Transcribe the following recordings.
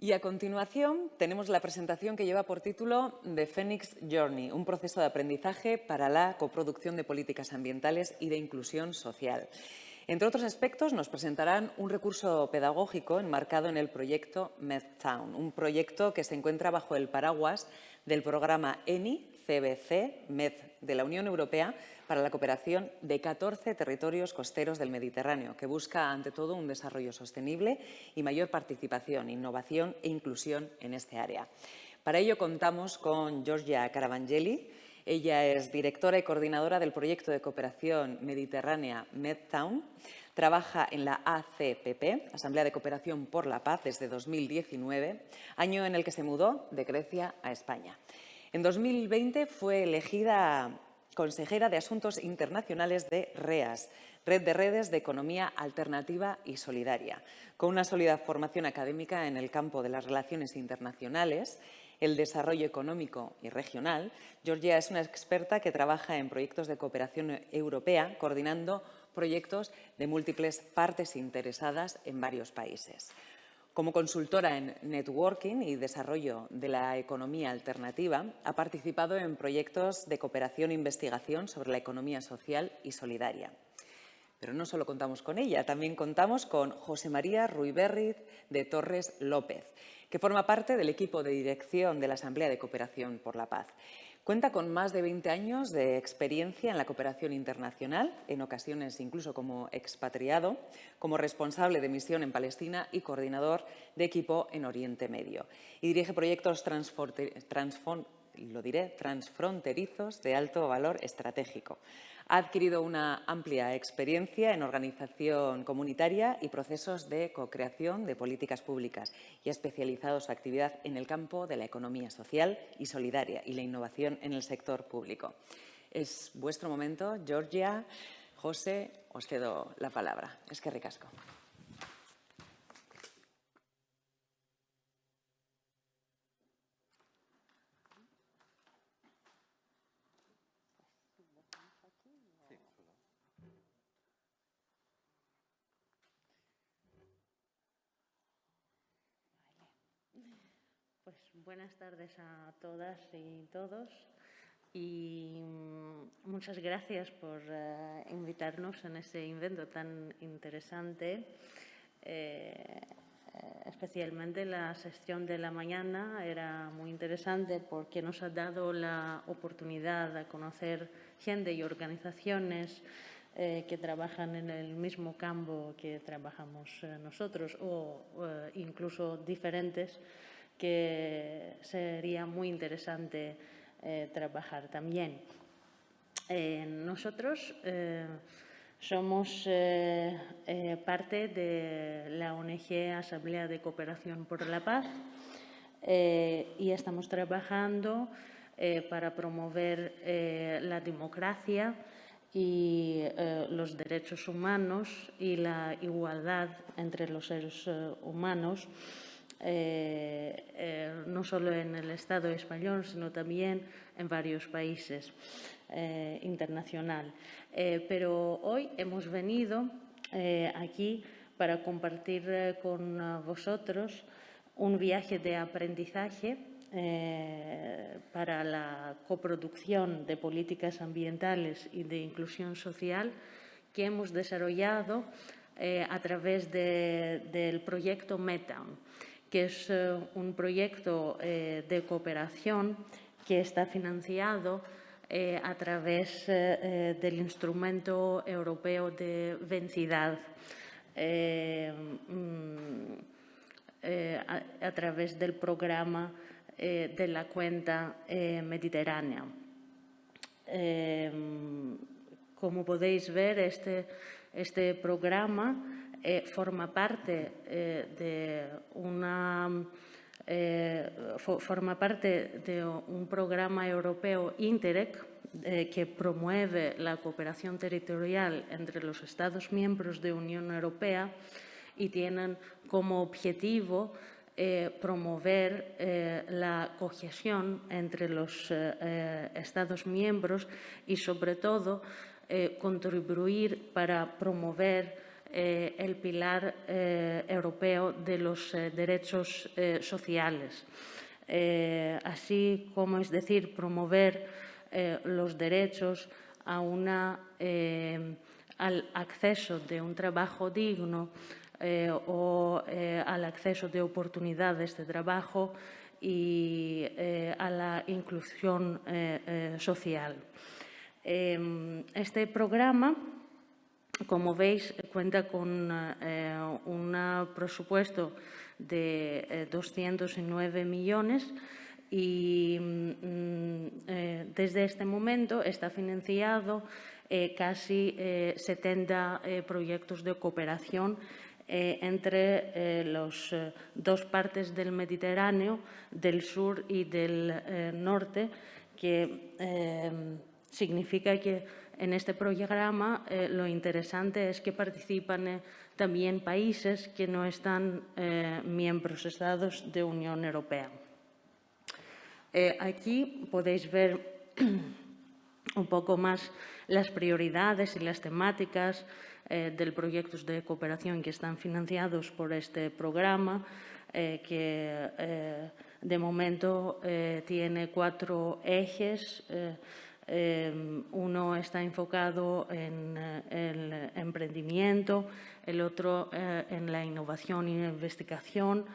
Y a continuación tenemos la presentación que lleva por título The Phoenix Journey, un proceso de aprendizaje para la coproducción de políticas ambientales y de inclusión social. Entre otros aspectos, nos presentarán un recurso pedagógico enmarcado en el proyecto MedTown, un proyecto que se encuentra bajo el paraguas del programa ENI-CBC-MED de la Unión Europea para la cooperación de 14 territorios costeros del Mediterráneo, que busca, ante todo, un desarrollo sostenible y mayor participación, innovación e inclusión en este área. Para ello contamos con Giorgia Caravangeli. Ella es directora y coordinadora del proyecto de cooperación mediterránea MedTown. Trabaja en la ACPP, Asamblea de Cooperación por la Paz, desde 2019, año en el que se mudó de Grecia a España. En 2020 fue elegida consejera de Asuntos Internacionales de REAS, Red de Redes de Economía Alternativa y Solidaria. Con una sólida formación académica en el campo de las relaciones internacionales, el desarrollo económico y regional, Giorgia es una experta que trabaja en proyectos de cooperación europea, coordinando proyectos de múltiples partes interesadas en varios países. Como consultora en networking y desarrollo de la economía alternativa, ha participado en proyectos de cooperación e investigación sobre la economía social y solidaria. Pero no solo contamos con ella, también contamos con José María Ruiberriz de Torres López, que forma parte del equipo de dirección de la Asamblea de Cooperación por la Paz. Cuenta con más de 20 años de experiencia en la cooperación internacional, en ocasiones incluso como expatriado, como responsable de misión en Palestina y coordinador de equipo en Oriente Medio. Y dirige proyectos transfronterizos de alto valor estratégico. Ha adquirido una amplia experiencia en organización comunitaria y procesos de co-creación de políticas públicas y ha especializado su actividad en el campo de la economía social y solidaria y la innovación en el sector público. Es vuestro momento, Giorgia. José, os cedo la palabra. Eskerrik asko. Pues buenas tardes a todas y todos y muchas gracias por invitarnos en este evento tan interesante. Especialmente la sesión de la mañana era muy interesante porque nos ha dado la oportunidad de conocer gente y organizaciones que trabajan en el mismo campo que trabajamos nosotros o incluso diferentes, que sería muy interesante trabajar también. Nosotros somos parte de la ONG Asamblea de Cooperación por la Paz y estamos trabajando para promover la democracia y los derechos humanos y la igualdad entre los seres humanos, no solo en el Estado español, sino también en varios países internacionales. Pero hoy hemos venido aquí para compartir con vosotros un viaje de aprendizaje para la coproducción de políticas ambientales y de inclusión social que hemos desarrollado a través del proyecto MedTown, que es un proyecto de cooperación que está financiado a través del Instrumento Europeo de Vecindad, a través del programa de la cuenca mediterránea. Como podéis ver, este programa forma parte de un programa europeo Interreg que promueve la cooperación territorial entre los Estados miembros de la Unión Europea y tienen como objetivo promover la cohesión entre los Estados miembros y, sobre todo, contribuir para promover el pilar europeo de los derechos sociales. Así como, es decir, promover los derechos al acceso de un trabajo digno o al acceso de oportunidades de trabajo y a la inclusión social. Este programa, como veis, cuenta con un presupuesto de 209 millones y desde este momento está financiado casi 70 proyectos de cooperación entre las dos partes del Mediterráneo, del sur y del norte, que significa que en este programa lo interesante es que participan también países que no están miembros estados de Unión Europea. Aquí podéis ver un poco más las prioridades y las temáticas de proyectos de cooperación que están financiados por este programa, que de momento tiene 4 ejes. Uno está enfocado en el emprendimiento, el otro en la innovación y investigación,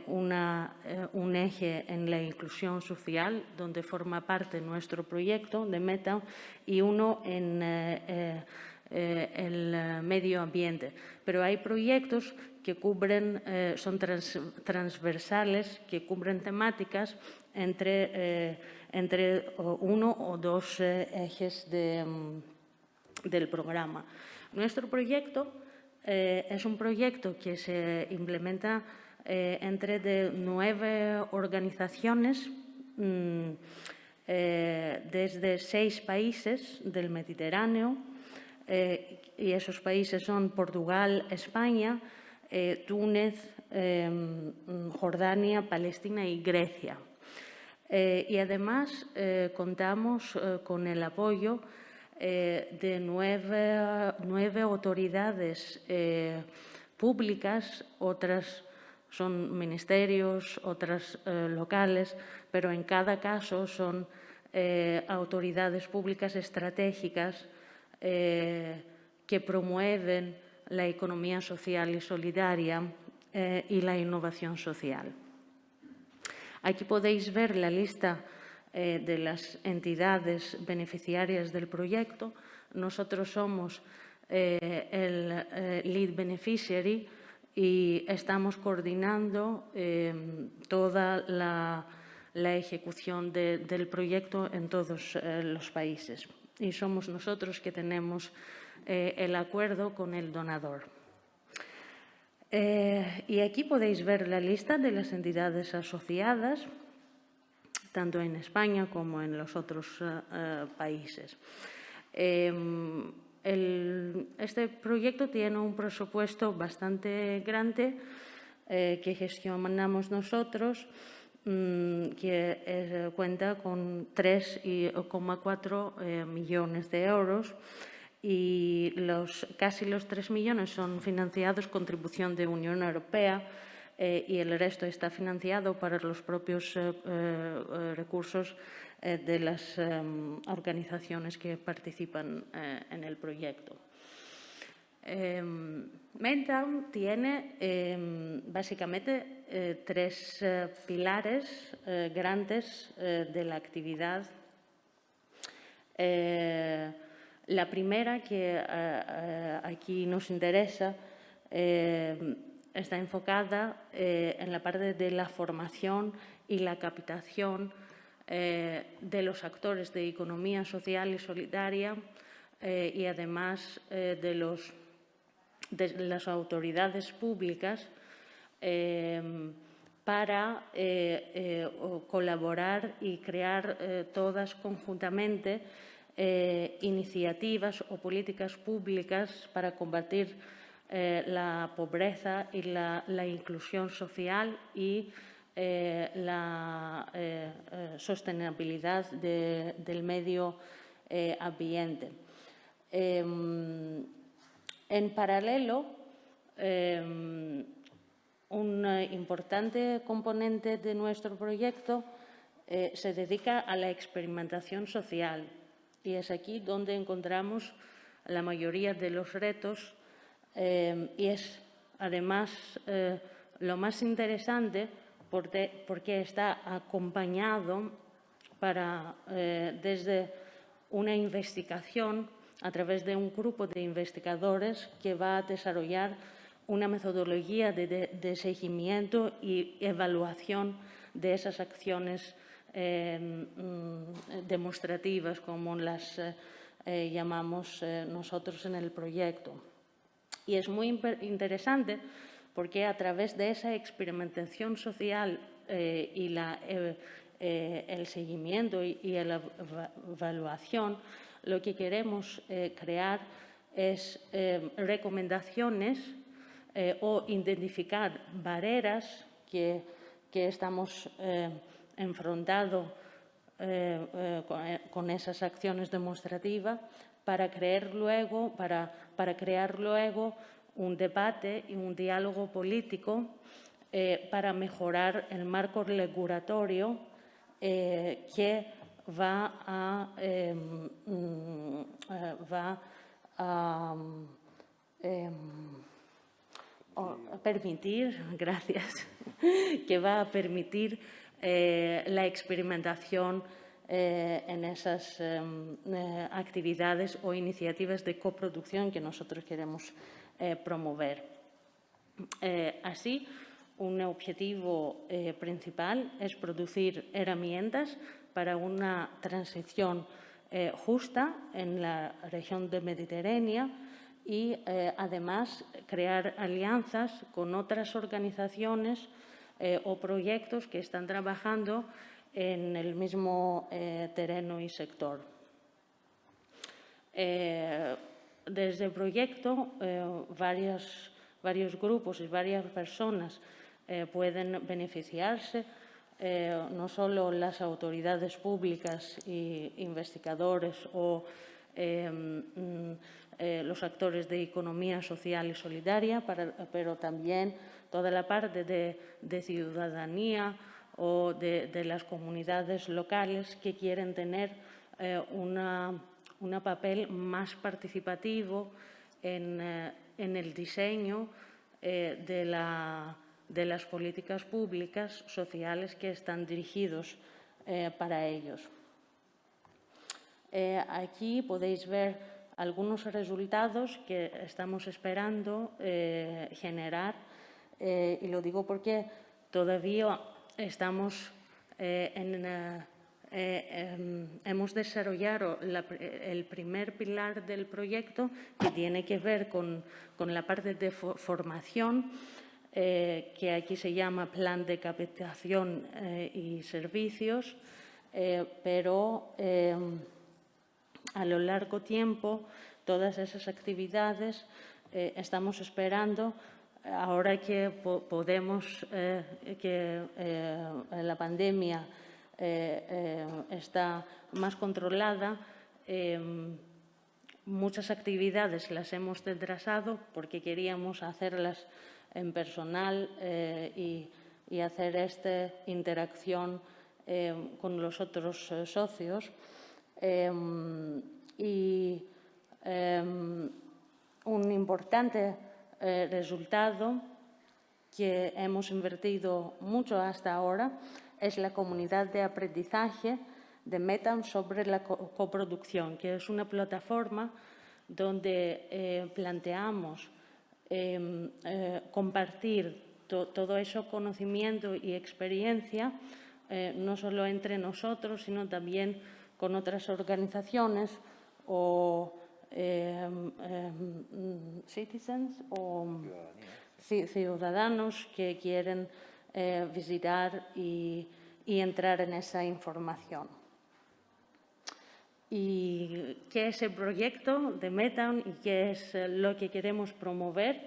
un eje en la inclusión social, donde forma parte nuestro proyecto de Meta, y uno en el medio ambiente. Pero hay proyectos que cubren, son transversales, que cubren temáticas entre uno o dos ejes del programa. Nuestro proyecto es un proyecto que se implementa entre 9 organizaciones desde 6 países del Mediterráneo, y esos países son Portugal, España, Túnez, Jordania, Palestina y Grecia. Y además contamos con el apoyo de 9 autoridades públicas, otras son ministerios, otras locales, pero en cada caso son autoridades públicas estratégicas que promueven la economía social y solidaria y la innovación social. Aquí podéis ver la lista de las entidades beneficiarias del proyecto. Nosotros somos el lead beneficiary y estamos coordinando toda la ejecución del proyecto en todos los países. Y somos nosotros que tenemos el acuerdo con el donador. Y aquí podéis ver la lista de las entidades asociadas, tanto en España como en los otros países. Este proyecto tiene un presupuesto bastante grande que gestionamos nosotros, que cuenta con 3,4 millones de euros. Y casi los 3 millones son financiados contribución de Unión Europea y el resto está financiado para los propios recursos de las organizaciones que participan en el proyecto. Meta tiene básicamente 3 pilares grandes de la actividad. La primera, que aquí nos interesa, está enfocada en la parte de la formación y la captación de los actores de economía social y solidaria y además de las autoridades públicas para colaborar y crear todas conjuntamente iniciativas o políticas públicas para combatir la pobreza y la inclusión social y la sostenibilidad del medio ambiente. En paralelo, un importante componente de nuestro proyecto se dedica a la experimentación social y es aquí donde encontramos la mayoría de los retos y es además lo más interesante porque está acompañado desde una investigación a través de un grupo de investigadores que va a desarrollar una metodología de seguimiento y evaluación de esas acciones demostrativas, como las llamamos nosotros en el proyecto. Y es muy interesante porque a través de esa experimentación social y el seguimiento y la evaluación, lo que queremos crear es recomendaciones o identificar barreras que estamos enfrentando con esas acciones demostrativas para crear luego un debate y un diálogo político para mejorar el marco regulatorio que va a permitir, gracias, que va a permitir la experimentación en esas actividades o iniciativas de coproducción que nosotros queremos promover. Así, un objetivo principal es producir herramientas para una transición justa en la región del Mediterráneo y, además, crear alianzas con otras organizaciones o proyectos que están trabajando en el mismo terreno y sector. Desde el proyecto, varios grupos y varias personas pueden beneficiarse, no solo las autoridades públicas e investigadores o los actores de economía social y solidaria, pero también toda la parte de ciudadanía o de las comunidades locales que quieren tener un papel más participativo en el diseño de las políticas públicas sociales que están dirigidos para ellos. Aquí podéis ver algunos resultados que estamos esperando generar y lo digo porque todavía estamos hemos desarrollado el primer pilar del proyecto, que tiene que ver con la parte de formación, que aquí se llama Plan de Capacitación y Servicios, pero a lo largo tiempo todas esas actividades estamos esperando. Ahora que podemos, que la pandemia está más controlada, muchas actividades las hemos retrasado porque queríamos hacerlas en personal y hacer esta interacción con los otros socios. Un importante resultado que hemos invertido mucho hasta ahora es la comunidad de aprendizaje de Metaon sobre la coproducción, que es una plataforma donde planteamos compartir todo ese conocimiento y experiencia, no solo entre nosotros, sino también con otras organizaciones o citizens o ciudadanos que quieren visitar y entrar en esa información. ¿Y qué es el proyecto de Metaon y qué es lo que queremos promover?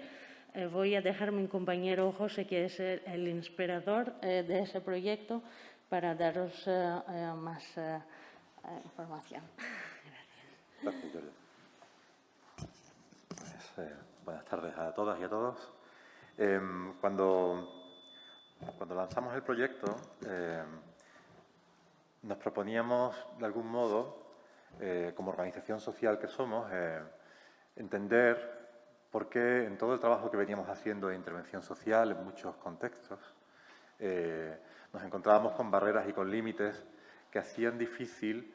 Voy a dejar a mi compañero José, que es el inspirador de ese proyecto, para daros más información. Gracias, Jordi. Pues, Buenas tardes a todas y a todos. Cuando lanzamos el proyecto, nos proponíamos, de algún modo, como organización social que somos, entender por qué en todo el trabajo que veníamos haciendo de intervención social en muchos contextos, nos encontrábamos con barreras y con límites que hacían difícil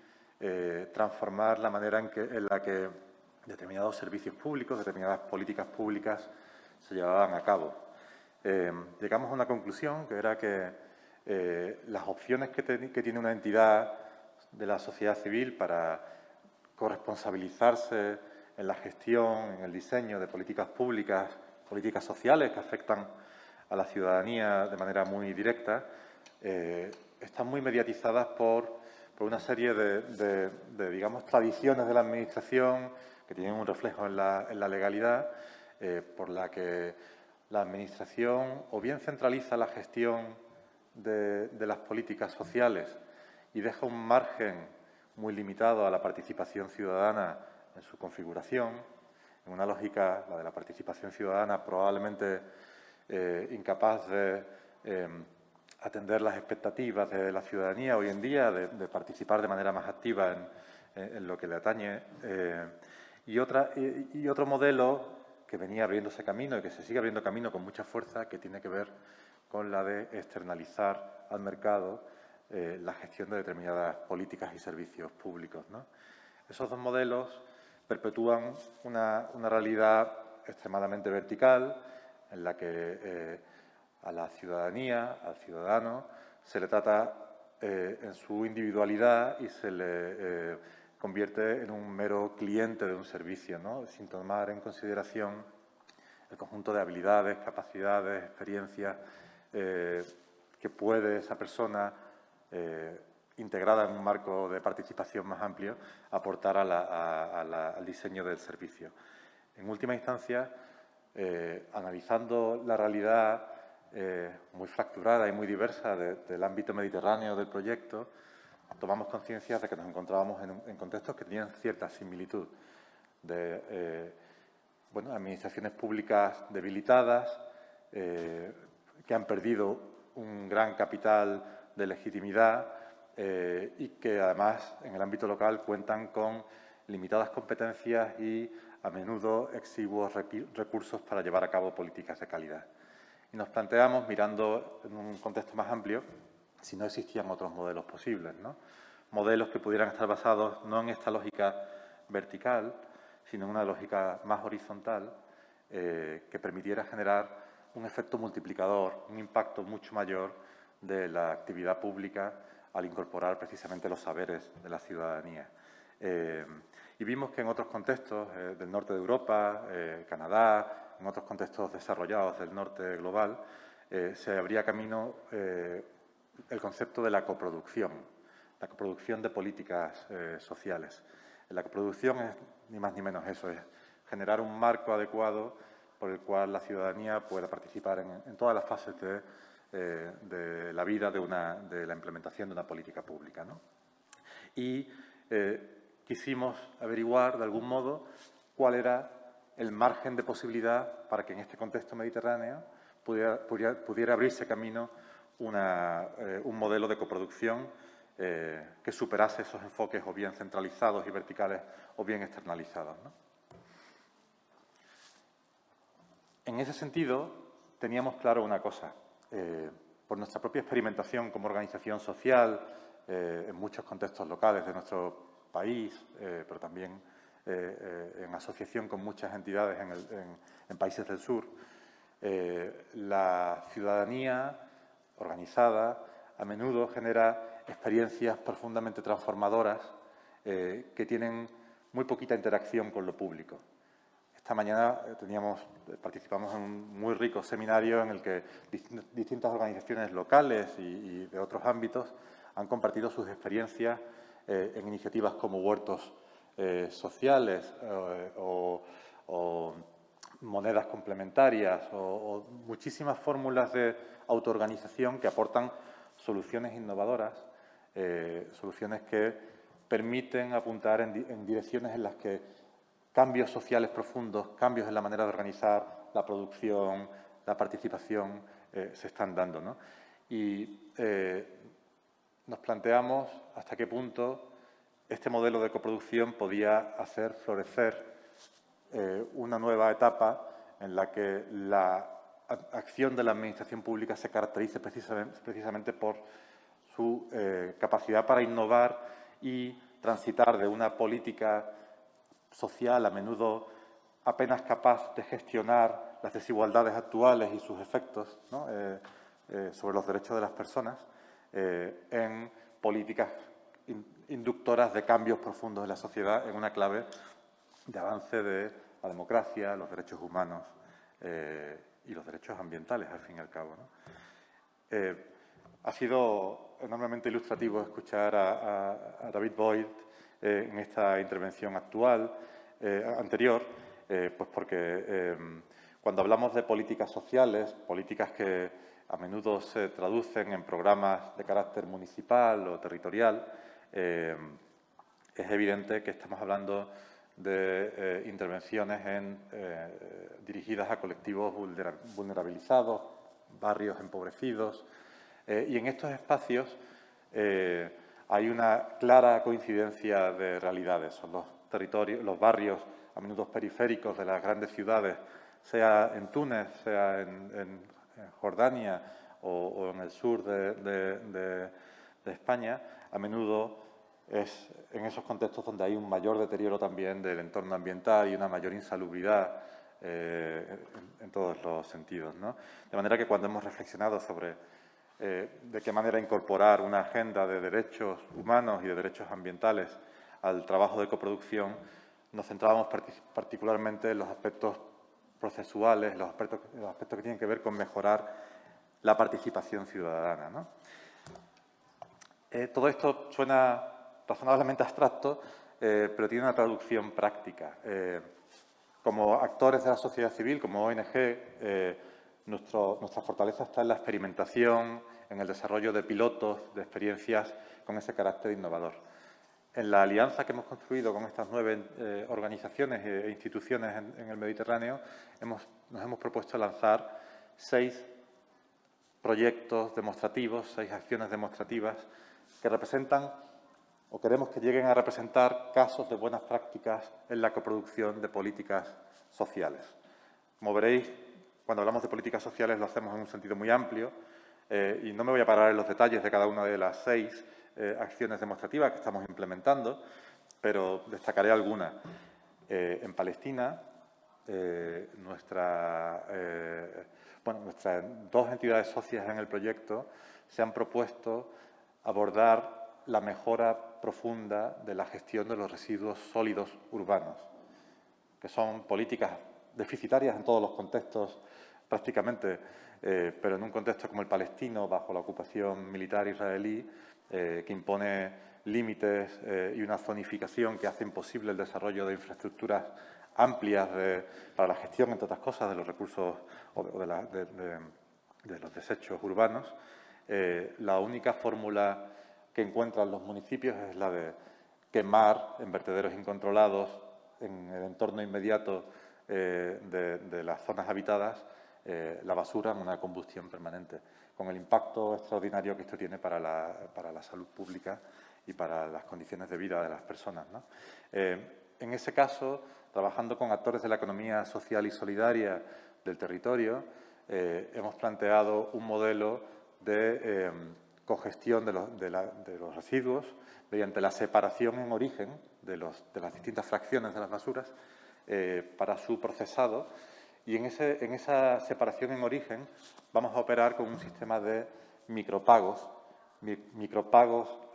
transformar la manera en la que determinados servicios públicos, determinadas políticas públicas se llevaban a cabo. Llegamos a una conclusión que era que las opciones que tiene una entidad de la sociedad civil para corresponsabilizarse en la gestión, en el diseño de políticas públicas, políticas sociales que afectan a la ciudadanía de manera muy directa, están muy mediatizadas por una serie de digamos, tradiciones de la Administración que tienen un reflejo en la legalidad, por la que la Administración o bien centraliza la gestión de las políticas sociales y deja un margen muy limitado a la participación ciudadana en su configuración, en una lógica, la de la participación ciudadana, probablemente incapaz de atender las expectativas de la ciudadanía hoy en día, de participar de manera más activa en lo que le atañe. Y otro modelo que venía abriéndose camino y que se sigue abriendo camino con mucha fuerza, que tiene que ver con la de externalizar al mercado la gestión de determinadas políticas y servicios públicos, ¿no? Esos dos modelos perpetúan una realidad extremadamente vertical en la que a la ciudadanía, al ciudadano, se le trata en su individualidad y se le convierte en un mero cliente de un servicio, ¿no? Sin tomar en consideración el conjunto de habilidades, capacidades, experiencias que puede esa persona, integrada en un marco de participación más amplio, aportar al diseño del servicio. En última instancia, analizando la realidad muy fracturada y muy diversa del ámbito mediterráneo del proyecto, tomamos conciencia de que nos encontrábamos en contextos que tenían cierta similitud de administraciones públicas debilitadas, que han perdido un gran capital de legitimidad y que además en el ámbito local cuentan con limitadas competencias y a menudo exiguos recursos para llevar a cabo políticas de calidad. Y nos planteamos, mirando en un contexto más amplio, si no existían otros modelos posibles, ¿no? Modelos que pudieran estar basados no en esta lógica vertical, sino en una lógica más horizontal que permitiera generar un efecto multiplicador, un impacto mucho mayor de la actividad pública al incorporar precisamente los saberes de la ciudadanía. Y vimos que en otros contextos del norte de Europa, Canadá, en otros contextos desarrollados del norte global, se abría camino el concepto de la coproducción de políticas sociales. La coproducción es ni más ni menos eso, es generar un marco adecuado por el cual la ciudadanía pueda participar en todas las fases de la vida de la implementación de una política pública, ¿no? Y quisimos averiguar, de algún modo, cuál era el margen de posibilidad para que en este contexto mediterráneo pudiera abrirse camino un modelo de coproducción que superase esos enfoques o bien centralizados y verticales o bien externalizados, ¿no? En ese sentido, teníamos claro una cosa. Por nuestra propia experimentación como organización social en muchos contextos locales de nuestro país, pero también en asociación con muchas entidades en países del sur, la ciudadanía organizada a menudo genera experiencias profundamente transformadoras que tienen muy poquita interacción con lo público. Esta mañana participamos en un muy rico seminario en el que distintas organizaciones locales y de otros ámbitos han compartido sus experiencias en iniciativas como huertos sociales o monedas complementarias o muchísimas fórmulas de autoorganización que aportan soluciones innovadoras, soluciones que permiten apuntar en direcciones en las que cambios sociales profundos, cambios en la manera de organizar la producción, la participación, se están dando, ¿no? Y nos planteamos hasta qué punto este modelo de coproducción podía hacer florecer una nueva etapa en la que la acción de la administración pública se caracterice precisamente por su capacidad para innovar y transitar de una política social a menudo apenas capaz de gestionar las desigualdades actuales y sus efectos, ¿no? Sobre los derechos de las personas, en políticas inductoras de cambios profundos en la sociedad en una clave de avance de la democracia, los derechos humanos y los derechos ambientales, al fin y al cabo, ¿no? Ha sido enormemente ilustrativo escuchar a David Boyd en esta intervención anterior, pues porque cuando hablamos de políticas sociales, políticas que a menudo se traducen en programas de carácter municipal o territorial, es evidente que estamos hablando de intervenciones dirigidas a colectivos vulnerabilizados, barrios empobrecidos, y en estos espacios hay una clara coincidencia de realidades. Son los territorios, los barrios a menudo periféricos de las grandes ciudades, sea en Túnez, sea en Jordania o en el sur de España, a menudo es en esos contextos donde hay un mayor deterioro también del entorno ambiental y una mayor insalubridad en todos los sentidos, ¿no? De manera que cuando hemos reflexionado sobre de qué manera incorporar una agenda de derechos humanos y de derechos ambientales al trabajo de coproducción, nos centrábamos particularmente en los aspectos procesuales, los aspectos que tienen que ver con mejorar la participación ciudadana, ¿no? Todo esto suena razonablemente abstracto, pero tiene una traducción práctica. Como actores de la sociedad civil, como ONG, nuestra fortaleza está en la experimentación, en el desarrollo de pilotos, de experiencias con ese carácter innovador. En la alianza que hemos construido con estas 9 organizaciones e instituciones en el Mediterráneo, nos hemos propuesto lanzar 6 proyectos demostrativos, 6 acciones demostrativas que representan o queremos que lleguen a representar casos de buenas prácticas en la coproducción de políticas sociales. Como veréis, cuando hablamos de políticas sociales lo hacemos en un sentido muy amplio y no me voy a parar en los detalles de cada una de las 6 acciones demostrativas que estamos implementando, pero destacaré algunas. En Palestina, nuestras 2 entidades socias en el proyecto se han propuesto abordar la mejora profunda de la gestión de los residuos sólidos urbanos, que son políticas deficitarias en todos los contextos prácticamente, pero en un contexto como el palestino, bajo la ocupación militar israelí, que impone límites y una zonificación que hace imposible el desarrollo de infraestructuras amplias para la gestión, entre otras cosas, de los recursos o de los desechos urbanos. La única fórmula que encuentran los municipios es la de quemar en vertederos incontrolados en el entorno inmediato de las zonas habitadas la basura en una combustión permanente, con el impacto extraordinario que esto tiene para la salud pública y para las condiciones de vida de las personas, ¿no? En ese caso, trabajando con actores de la economía social y solidaria del territorio, hemos planteado un modelo de cogestión de los residuos mediante la separación en origen de las distintas fracciones de las basuras para su procesado. Y en esa separación en origen vamos a operar con un sistema de micropagos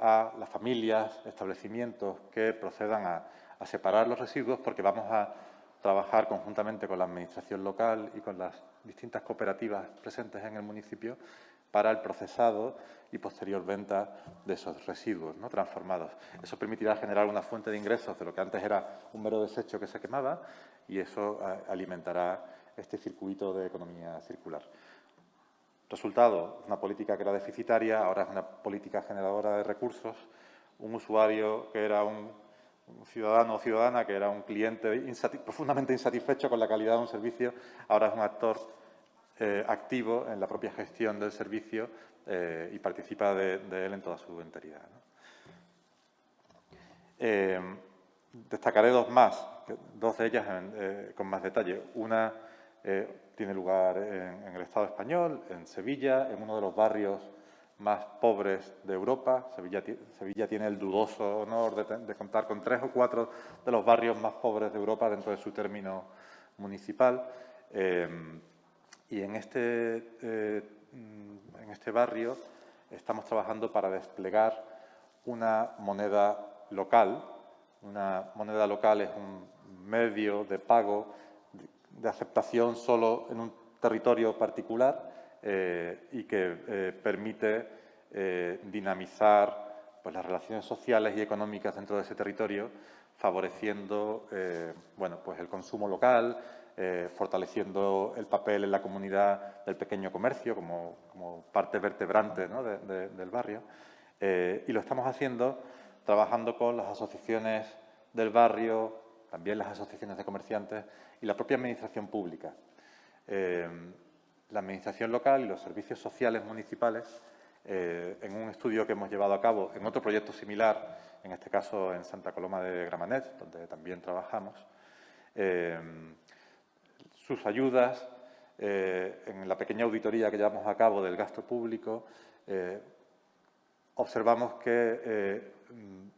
a las familias, establecimientos que procedan a separar los residuos, porque vamos a trabajar conjuntamente con la administración local y con las distintas cooperativas presentes en el municipio para el procesado y posterior venta de esos residuos, ¿no?, transformados. Eso permitirá generar una fuente de ingresos de lo que antes era un mero desecho que se quemaba, y eso alimentará este circuito de economía circular. Resultado, una política que era deficitaria, ahora es una política generadora de recursos. Un usuario que era un un ciudadano o ciudadana que era un cliente profundamente insatisfecho con la calidad de un servicio, ahora es un actor activo en la propia gestión del servicio y participa de él en toda su enteridad, ¿no? Destacaré dos más, dos de ellas con más detalle. Una tiene lugar en el Estado español, en Sevilla, en uno de los barrios más pobres de Europa. Sevilla tiene el dudoso honor de contar con 3 o 4 de los barrios más pobres de Europa dentro de su término municipal. Y en este barrio estamos trabajando para desplegar una moneda local. Una moneda local es un medio de pago de aceptación solo en un territorio particular y que permite dinamizar pues, las relaciones sociales y económicas dentro de ese territorio, favoreciendo bueno, pues, el consumo local, fortaleciendo el papel en la comunidad del pequeño comercio como parte vertebrante, ¿no? del barrio. Y lo estamos haciendo trabajando con las asociaciones del barrio, también las asociaciones de comerciantes y la propia administración pública. La administración local y los servicios sociales municipales, en un estudio que hemos llevado a cabo en otro proyecto similar, en este caso en Santa Coloma de Gramenet, donde también trabajamos, sus ayudas, en la pequeña auditoría que llevamos a cabo del gasto público, observamos que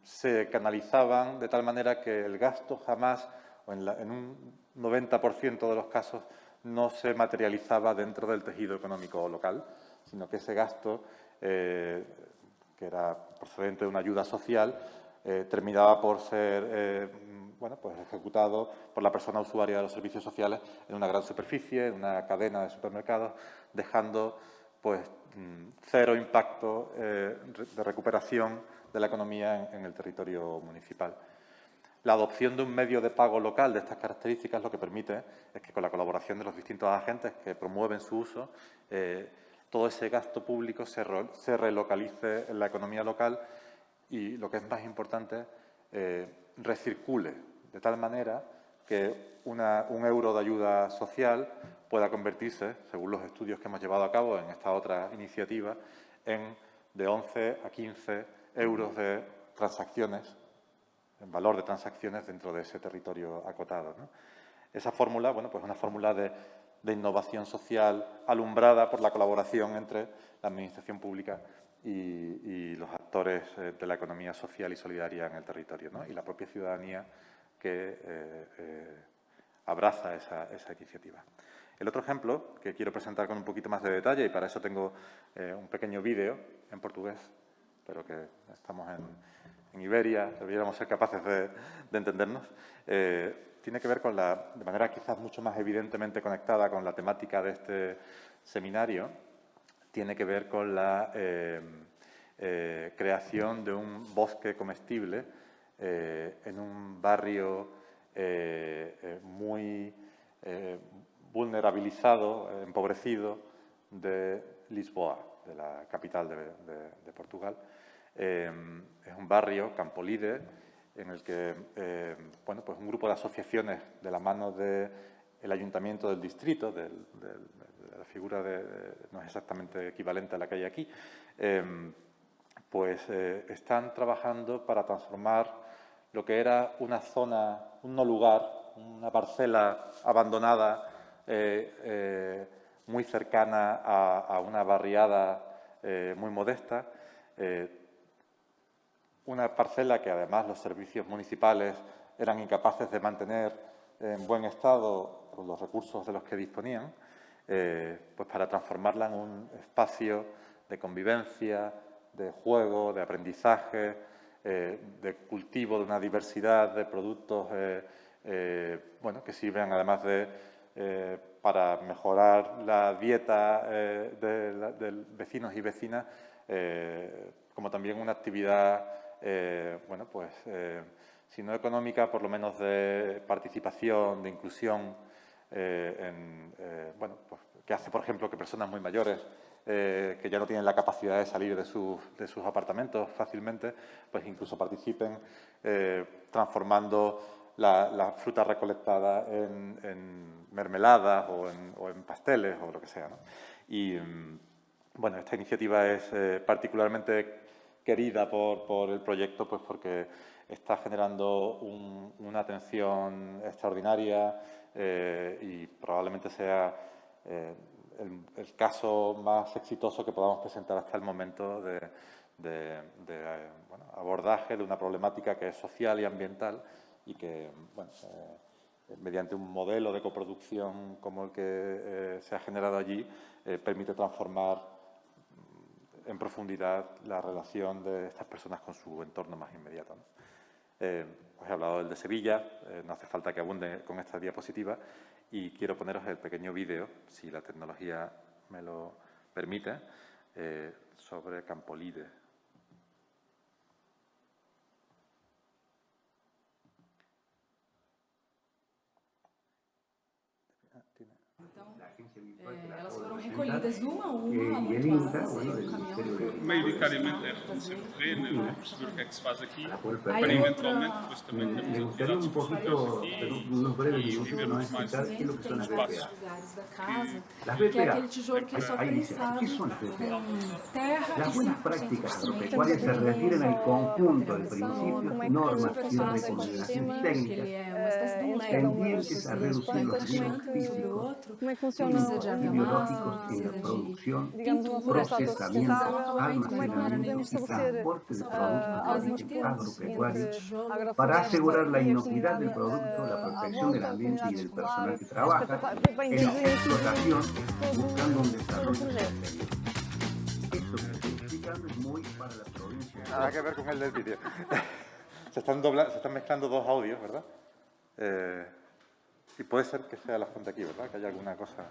se canalizaban de tal manera que el gasto jamás, o en un 90% de los casos, no se materializaba dentro del tejido económico local, sino que ese gasto, que era procedente de una ayuda social, terminaba por ser bueno, pues ejecutado por la persona usuaria de los servicios sociales en una gran superficie, en una cadena de supermercados, dejando pues cero impacto de recuperación de la economía en el territorio municipal. La adopción de un medio de pago local de estas características lo que permite es que con la colaboración de los distintos agentes que promueven su uso, todo ese gasto público se relocalice en la economía local y, lo que es más importante, recircule de tal manera que un euro de ayuda social pueda convertirse, según los estudios que hemos llevado a cabo en esta otra iniciativa, en de 11 a 15 euros de transacciones, en valor de transacciones dentro de ese territorio acotado, ¿no? Esa fórmula, bueno, pues es una fórmula de innovación social alumbrada por la colaboración entre la Administración pública y los actores de la economía social y solidaria en el territorio, ¿no? Y la propia ciudadanía que abraza esa iniciativa. El otro ejemplo que quiero presentar con un poquito más de detalle, y para eso tengo un pequeño vídeo en portugués, pero que estamos en Iberia, deberíamos ser capaces de entendernos, tiene que ver con de manera quizás mucho más evidentemente conectada con la temática de este seminario, tiene que ver con la creación de un bosque comestible en un barrio muy vulnerabilizado, empobrecido de Lisboa, de la capital de Portugal. Es un barrio, Campolide, en el que bueno, pues un grupo de asociaciones de la mano del ayuntamiento del distrito, de la figura no es exactamente equivalente a la que hay aquí, pues están trabajando para transformar lo que era una zona, un no lugar, una parcela abandonada muy cercana a una barriada muy modesta, una parcela que además los servicios municipales eran incapaces de mantener en buen estado con los recursos de los que disponían, pues para transformarla en un espacio de convivencia, de juego, de aprendizaje, de cultivo de una diversidad de productos bueno, que sirven además para mejorar la dieta de vecinos y vecinas, como también una actividad bueno, pues, si no económica, por lo menos de participación, de inclusión, bueno, pues, que hace, por ejemplo, que personas muy mayores que ya no tienen la capacidad de salir de sus apartamentos fácilmente, pues incluso participen transformando la fruta recolectada en mermeladas o en pasteles o lo que sea, ¿no? Y, bueno, esta iniciativa es particularmente querida por el proyecto, pues porque está generando una atención extraordinaria y probablemente sea el caso más exitoso que podamos presentar hasta el momento de abordaje de una problemática que es social y ambiental y que, bueno, mediante un modelo de coproducción como el que se ha generado allí, permite transformar en profundidad la relación de estas personas con su entorno más inmediato, ¿no? Os he hablado del de Sevilla, no hace falta que abunde con esta diapositiva y quiero poneros el pequeño vídeo, si la tecnología me lo permite, sobre Campolide. Elas foram recolhidas uma a uma, amontoadas, e o caminhão... Maioritariamente é reconhecer o terreno, é perceber o que é que se faz aqui, para eventualmente depois também termos atividades culturais aqui e vivermos mais um espaço. Que é aquele tijolo que é só prensado com terra e Las buenas prácticas agropecuarias se refieren al conjunto de principios, normas y recomendaciones técnicas tendientes a reducir los riesgos físicos, Como é que funciona biológicos en la producción, digamos, uma floresta procesamiento, autossustentável? Como é que nós podemos almacenamiento y estabelecer transporte de algumas productos pontes agropecuarios entre para agroflorestas asegurar la e a inocuidad del comunidade producto, la à protección del volta, a ambiente y comunidade del escolar? personal que É trabaja espetacular. Bem, en desde la o início explotación, buscando un todo desarrollo o projeto. sostenible. Esto que estoy explicando es muy para la provincia. Nada que ver con el del vídeo. se están mezclando dos audios, ¿verdad? Y puede ser que sea la fuente aquí, ¿verdad? Que haya alguna cosa...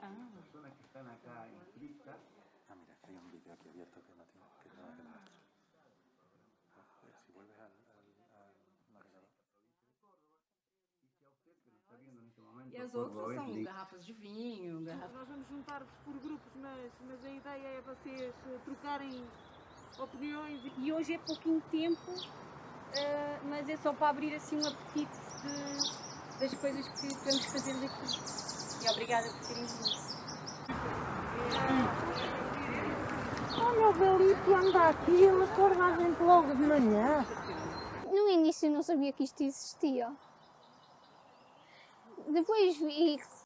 Ah, mira, que hay un vídeo aquí abierto que no tiene que nada que ver. Joder, si vuelves al navegador. E as outras são garrafas de vinho, garrafas... Nós vamos juntar-vos por grupos, mas a ideia é vocês trocarem opiniões. E hoje é pouquinho tempo, mas é só para abrir assim um apetite das coisas que vamos fazer aqui. E obrigada por terem vindo. Olha o Belito anda aqui, ele acorda a gente logo de manhã. No início não sabia que isto existia. Depois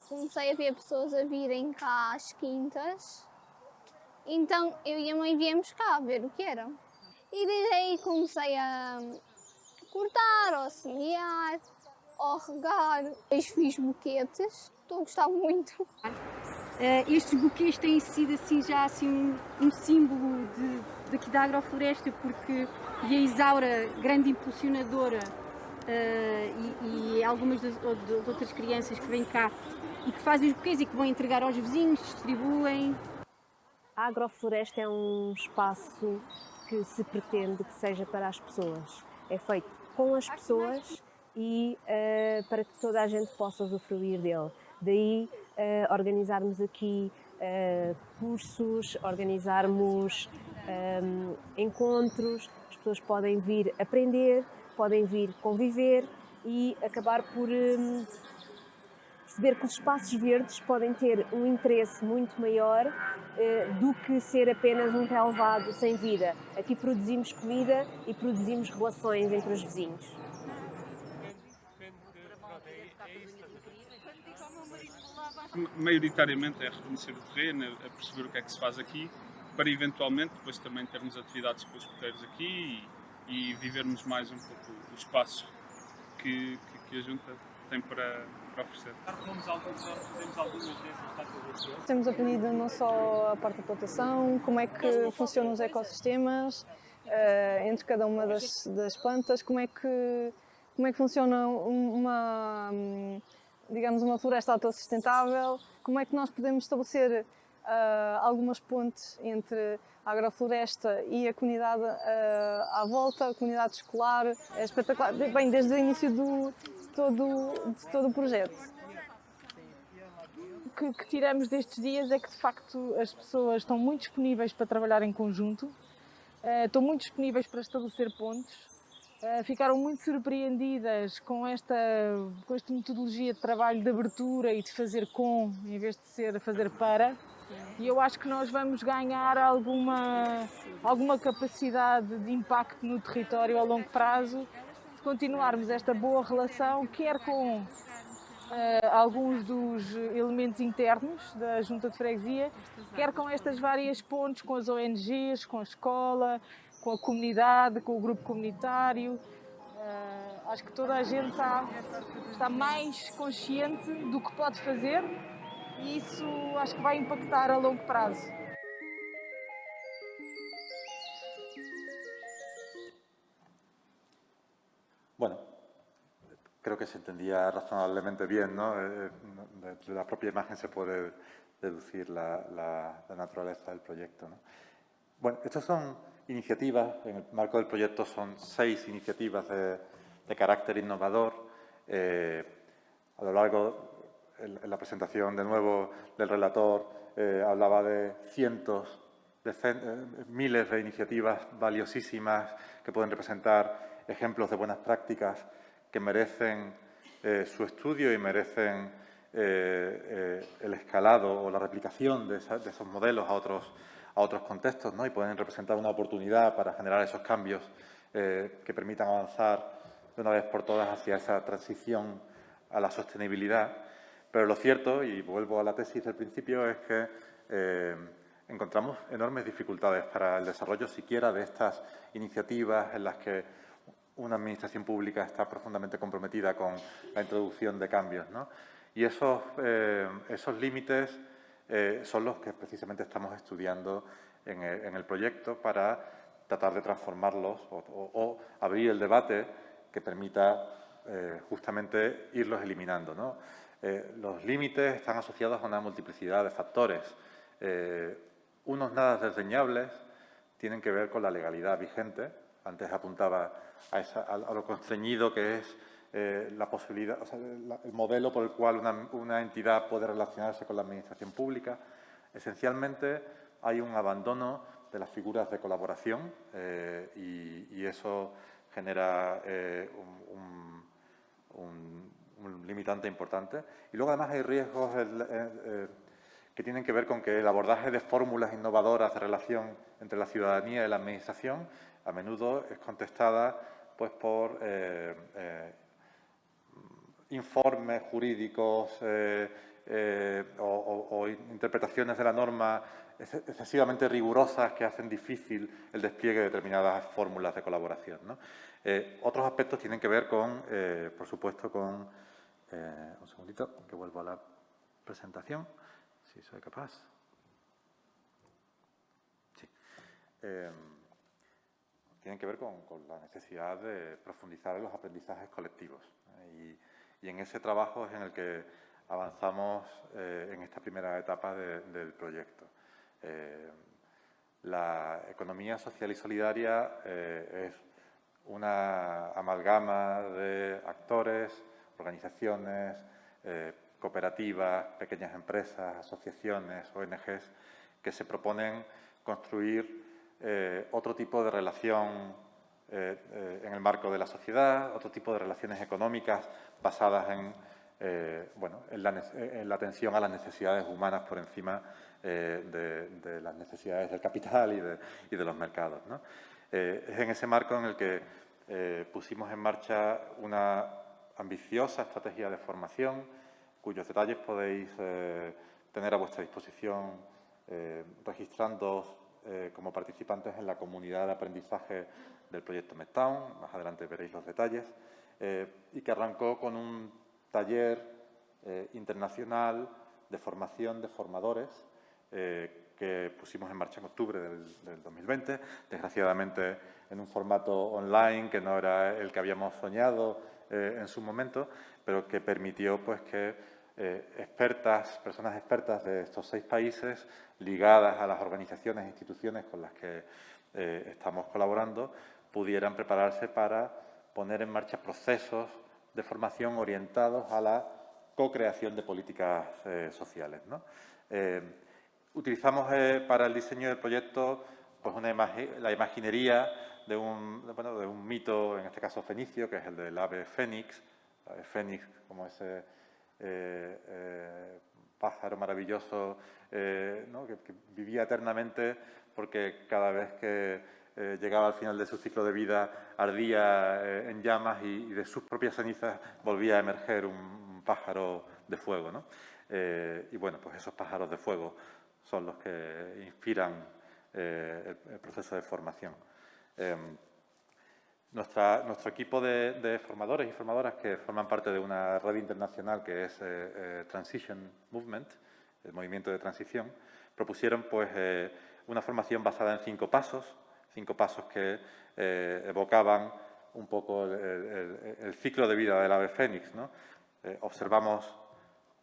comecei a ver pessoas a virem cá às quintas. Então eu e a mãe viemos cá ver o que era. E desde aí comecei a cortar, ou semear, ou regar. Depois fiz boquetes, estou a gostar muito. Estes buquês têm sido assim, já assim, um símbolo daqui da agrofloresta, porque a Isaura, grande impulsionadora, e algumas das outras crianças que vêm cá e que fazem os buquês e que vão entregar aos vizinhos, distribuem. A agrofloresta é um espaço que se pretende que seja para as pessoas. É feito com as pessoas e para que toda a gente possa usufruir dele. Daí organizarmos aqui cursos, organizarmos encontros, as pessoas podem vir aprender, podem vir conviver e acabar por perceber que os espaços verdes podem ter um interesse muito maior do que ser apenas um relevado sem vida. Aqui produzimos comida e produzimos relações entre os vizinhos. Maioritariamente é reconhecer o terreno, é perceber o que é que se faz aqui, para eventualmente depois também termos atividades com os coteiros aqui e vivermos mais um pouco o espaço que a Junta tem para oferecer. Temos aprendido não só a parte da plantação, como é que funcionam os ecossistemas entre cada uma das plantas, como é que funciona digamos, uma floresta autossustentável, como é que nós podemos estabelecer algumas pontes entre a agrofloresta e a comunidade à volta, a comunidade escolar. É espetacular. Bem, desde o início todo o projeto. O que tiramos destes dias é que, de facto, as pessoas estão muito disponíveis para trabalhar em conjunto, estão muito disponíveis para estabelecer pontos, ficaram muito surpreendidas com esta metodologia de trabalho de abertura e de fazer com, em vez de ser fazer para. E eu acho que nós vamos ganhar alguma capacidade de impacto no território a longo prazo se continuarmos esta boa relação, quer com alguns dos elementos internos da Junta de Freguesia, quer com estas várias pontes, com as ONGs, com a escola, com a comunidade, com o grupo comunitário. Acho que toda a gente está mais consciente do que pode fazer e isso acho que vai impactar a longo prazo. Bueno, creo que se entendía razonablemente bien, ¿no? De la propia imagen se puede deducir la naturaleza del proyecto, ¿no? Bueno, estas son iniciativas, en el marco del proyecto son 6 iniciativas de carácter innovador. A lo largo, en la presentación de nuevo del relator, hablaba de cientos, miles de iniciativas valiosísimas que pueden representar ejemplos de buenas prácticas que merecen su estudio y merecen el escalado o la replicación de esos modelos a otros contextos, ¿no? Y pueden representar una oportunidad para generar esos cambios que permitan avanzar de una vez por todas hacia esa transición a la sostenibilidad. Pero lo cierto, y vuelvo a la tesis del principio, es que encontramos enormes dificultades para el desarrollo siquiera de estas iniciativas en las que una administración pública está profundamente comprometida con la introducción de cambios, ¿no? Y esos límites son los que precisamente estamos estudiando en el proyecto para tratar de transformarlos o abrir el debate que permita justamente irlos eliminando, ¿no? Los límites están asociados a una multiplicidad de factores. Unos nada desdeñables tienen que ver con la legalidad vigente. Antes apuntaba a lo constreñido que es la posibilidad, o sea, el modelo por el cual una entidad puede relacionarse con la administración pública. Esencialmente hay un abandono de las figuras de colaboración y eso genera un limitante importante. Y luego además hay riesgos que tienen que ver con que el abordaje de fórmulas innovadoras de relación entre la ciudadanía y la administración a menudo es contestada pues por informes jurídicos o interpretaciones de la norma excesivamente rigurosas que hacen difícil el despliegue de determinadas fórmulas de colaboración, ¿no? Otros aspectos tienen que ver con, por supuesto, con... un segundito, que vuelvo a la presentación, si soy capaz. Sí. Tienen que ver con la necesidad de profundizar en los aprendizajes colectivos. Y en ese trabajo es en el que avanzamos en esta primera etapa del proyecto. La economía social y solidaria es una amalgama de actores, organizaciones, cooperativas, pequeñas empresas, asociaciones, ONGs, que se proponen construir otro tipo de relación en el marco de la sociedad, otro tipo de relaciones económicas basadas en la atención a las necesidades humanas por encima de las necesidades del capital y de los mercados, ¿no? Es en ese marco en el que pusimos en marcha una ambiciosa estrategia de formación, cuyos detalles podéis tener a vuestra disposición registrándoos como participantes en la comunidad de aprendizaje del proyecto Medtown. Más adelante veréis los detalles. Y que arrancó con un taller internacional de formación de formadores que pusimos en marcha en octubre del 2020, desgraciadamente en un formato online que no era el que habíamos soñado en su momento, pero que permitió pues que personas expertas de estos 6 países, ligadas a las organizaciones e instituciones con las que estamos colaborando, pudieran prepararse para poner en marcha procesos de formación orientados a la co-creación de políticas sociales, ¿no? Utilizamos para el diseño del proyecto pues la imaginería de un mito, en este caso fenicio, que es el del ave fénix. El ave fénix como ese pájaro maravilloso, ¿no? que vivía eternamente porque cada vez que llegaba al final de su ciclo de vida ardía en llamas y de sus propias cenizas volvía a emerger un pájaro de fuego, ¿no? Y bueno, pues esos pájaros de fuego son los que inspiran el proceso de formación. Nuestro equipo de formadores y formadoras que forman parte de una red internacional que es Transition Movement, el movimiento de transición, propusieron pues una formación basada en 5 pasos que evocaban un poco el ciclo de vida del ave fénix, ¿no? Observamos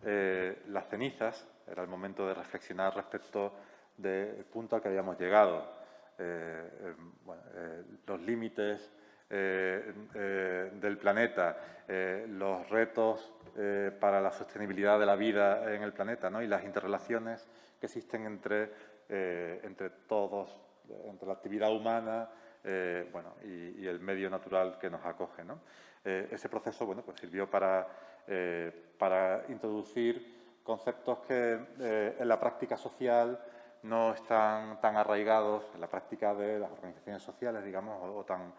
las cenizas, era el momento de reflexionar respecto del punto al que habíamos llegado, los límites del planeta, los retos para la sostenibilidad de la vida en el planeta, ¿no? Y las interrelaciones que existen entre todos, entre la actividad humana y el medio natural que nos acoge, ¿no? Ese proceso pues sirvió para introducir conceptos que en la práctica social no están tan arraigados, en la práctica de las organizaciones sociales, digamos, o tan